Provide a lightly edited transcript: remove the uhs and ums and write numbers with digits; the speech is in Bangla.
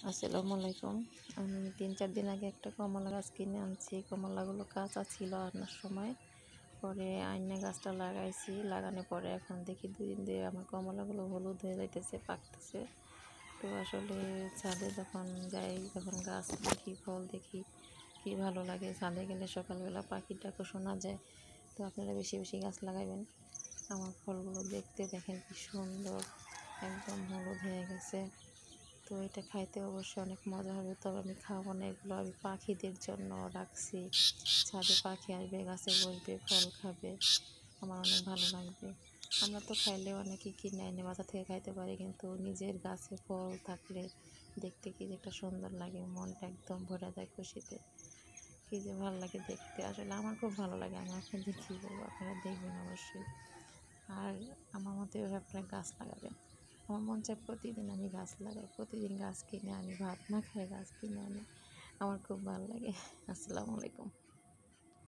আসসালামু আলাইকুম। আমি ৩-৪ দিন আগে একটা কমলা গাছ কিনে আনছি। কমলাগুলো কাঁচা ছিল আনার সময়। পরে আইনে গাছটা লাগাইছি। লাগানোর পরে এখন দেখি ২ দিন ধরে আমার কমলাগুলো হলুদ হয়ে যাইতেছে, পাকতেছে। তো আসলে ছাদে যখন যাই, যখন গাছ দেখি, ফল দেখি, কি ভালো লাগে। ছাদে গেলে সকালবেলা পাখির ডাকও শোনা যায়। তো আপনারা বেশি বেশি গাছ লাগাবেন। আমার ফলগুলো দেখতে দেখেন কি সুন্দর, একদম হলুদ হয়ে গেছে। তো এটা খাইতে অবশ্যই অনেক মজা হবে, তবে আমি খাবো না এগুলো। আমি পাখিদের জন্য রাখছি। ছাদে পাখি আসবে, গাছে বসবে, ফল খাবে, আমার অনেক ভালো লাগবে। আমরা তো খাইলে অনেকে কিনে এনে বাজার থেকে খাইতে পারি, কিন্তু নিজের গাছে ফল থাকলে দেখতে কি যে একটা সুন্দর লাগে, মনটা একদম ভরে যায় খুশিতে। কি যে ভালো লাগে দেখতে, আসলে আমার খুব ভালো লাগে। আমি আপনাদের কী বলবো, আপনারা দেখবেন অবশ্যই। আর আমার মতো এভাবে আপনারা গাছ লাগাবেন। আমার মন চায় প্রতিদিন আমি গাছ লাগাই, প্রতিদিন গাছ কিনে আনি, ভাত না খাই গাছ কিনে আনি। আমার খুব ভালো লাগে। আসসালামু আলাইকুম।